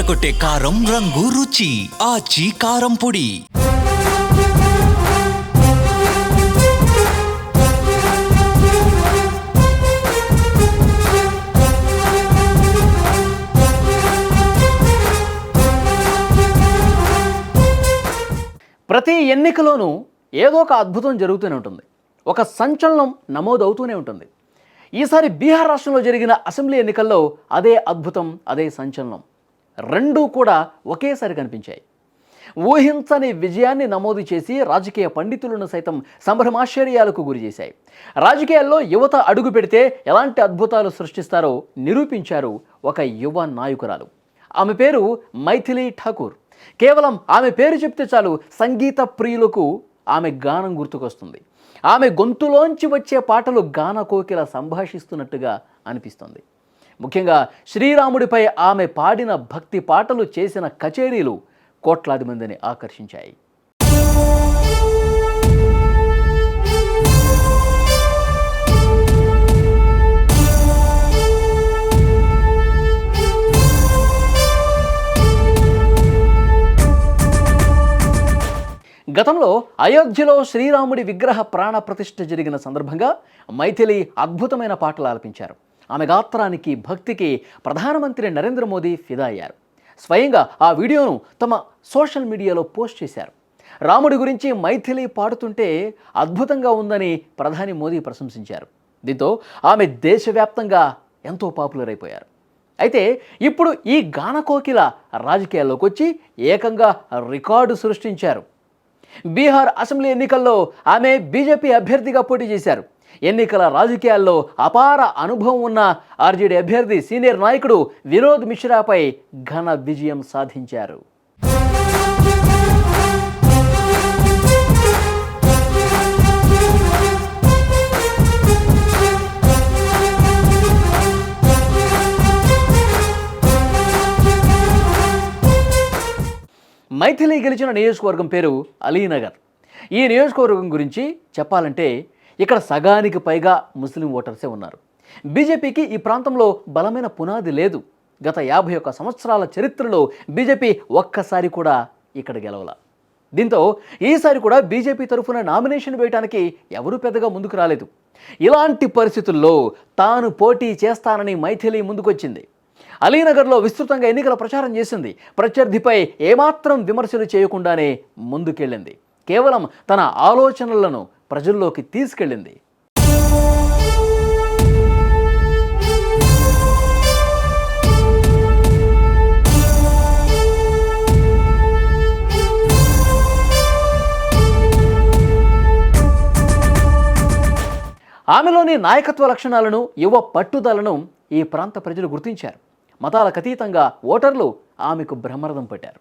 అదరగొట్టే కారం రంగు రుచి ఆచి కారం పొడి. ప్రతి ఎన్నికలోనూ ఏదో ఒక అద్భుతం జరుగుతూనే ఉంటుంది, ఒక సంచలనం నమోదవుతూనే ఉంటుంది. ఈసారి బీహార్ రాష్ట్రంలో జరిగిన అసెంబ్లీ ఎన్నికల్లో అదే అద్భుతం, అదే సంచలనం రెండూ కూడా ఒకేసారి కనిపించాయి. ఊహించని విజయాన్ని నమోదు చేసి రాజకీయ పండితులను సైతం సంభ్రమాశ్చర్యాలకు గురి చేశాయి. రాజకీయాల్లో యువత అడుగు పెడితే ఎలాంటి అద్భుతాలు సృష్టిస్తారో నిరూపించారు ఒక యువ నాయకురాలు. ఆమె పేరు మైథిలి ఠాకూర్. కేవలం ఆమె పేరు చెప్తే చాలు సంగీత ప్రియులకు ఆమె గానం గుర్తుకొస్తుంది. ఆమె గొంతులోంచి వచ్చే పాటలు గాన కోకిల సంభాషిస్తున్నట్టుగా అనిపిస్తుంది. ముఖ్యంగా శ్రీరాముడిపై ఆమె పాడిన భక్తి పాటలు, చేసిన కచేరీలు కోట్లాది మందిని ఆకర్షించాయి. గతంలో అయోధ్యలో శ్రీరాముడి విగ్రహ ప్రాణ ప్రతిష్ఠ జరిగిన సందర్భంగా మైథిలి అద్భుతమైన పాటలు ఆలపించారు. ఆమె గాత్రానికి, భక్తికి ప్రధానమంత్రి నరేంద్ర మోదీ ఫిదా అయ్యారు. స్వయంగా ఆ వీడియోను తమ సోషల్ మీడియాలో పోస్ట్ చేశారు. రాముడి గురించి మైథిలి పాడుతుంటే అద్భుతంగా ఉందని ప్రధాని మోదీ ప్రశంసించారు. దీంతో ఆమె దేశవ్యాప్తంగా ఎంతో పాపులర్ అయిపోయారు. అయితే ఇప్పుడు ఈ గానకోకిల రాజకీయాల్లోకి వచ్చి ఏకంగా రికార్డు సృష్టించారు. బీహార్ అసెంబ్లీ ఎన్నికల్లో ఆమె బీజేపీ అభ్యర్థిగా పోటీ చేశారు. ఎన్నికల రాజకీయాల్లో అపార అనుభవం ఉన్న ఆర్జేడీ అభ్యర్థి సీనియర్ నాయకుడు వినోద్ మిశ్రాపై ఘన విజయం సాధించారు. మైథిలి గెలిచిన నియోజకవర్గం పేరు అలీనగర్. ఈ నియోజకవర్గం గురించి చెప్పాలంటే ఇక్కడ సగానికి పైగా ముస్లిం ఓటర్సే ఉన్నారు. బీజేపీకి ఈ ప్రాంతంలో బలమైన పునాది లేదు. గత 51 సంవత్సరాల చరిత్రలో బీజేపీ ఒక్కసారి కూడా ఇక్కడ గెలవల. దీంతో ఈసారి కూడా బీజేపీ తరఫున నామినేషన్ వేయడానికి ఎవరూ పెద్దగా ముందుకు రాలేదు. ఇలాంటి పరిస్థితుల్లో తాను పోటీ చేస్తానని మైథిలి ముందుకొచ్చింది. అలీనగర్లో విస్తృతంగా ఎన్నికల ప్రచారం చేసింది. ప్రత్యర్థిపై ఏమాత్రం విమర్శలు చేయకుండానే ముందుకెళ్ళింది. కేవలం తన ఆలోచనలను ప్రజల్లోకి తీసుకెళ్ళింది. ఆమెలోని నాయకత్వ లక్షణాలను, యువ పట్టుదలను ఈ ప్రాంత ప్రజలు గుర్తించారు. మతాలకు అతీతంగా ఓటర్లు ఆమెకు బ్రహ్మరథం పట్టారు.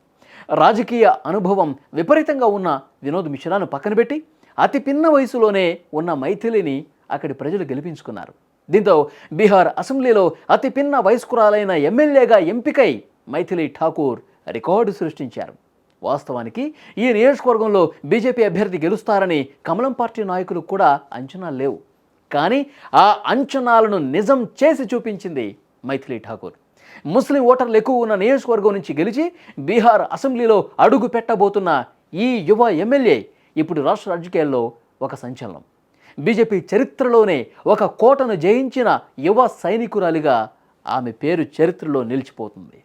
రాజకీయ అనుభవం విపరీతంగా ఉన్న వినోద్ మిశ్రాను పక్కన పెట్టి అతి పిన్న వయసులోనే ఉన్న మైథిలిని అక్కడి ప్రజలు గెలిపించుకున్నారు. దీంతో బీహార్ అసెంబ్లీలో అతి పిన్న వయస్కురాలైన ఎమ్మెల్యేగా ఎంపికై మైథిలి ఠాకూర్ రికార్డు సృష్టించారు. వాస్తవానికి ఈ నియోజకవర్గంలో బీజేపీ అభ్యర్థి గెలుస్తారని కమలం పార్టీ నాయకులు కూడా అంచనాలు లేవు. కానీ ఆ అంచనాలను నిజం చేసి చూపించింది మైథిలి ఠాకూర్. ముస్లిం ఓటర్లు ఎక్కువ ఉన్న నియోజకవర్గం నుంచి గెలిచి బీహార్ అసెంబ్లీలో అడుగు పెట్టబోతున్న ఈ యువ ఎమ్మెల్యే ఇప్పుడు రాష్ట్ర రాజకీయాల్లో ఒక సంచలనం. బీజేపీ చరిత్రలోనే ఒక కోటను జయించిన యువ సైనికురాలిగా ఆమె పేరు చరిత్రలో నిలిచిపోతుంది.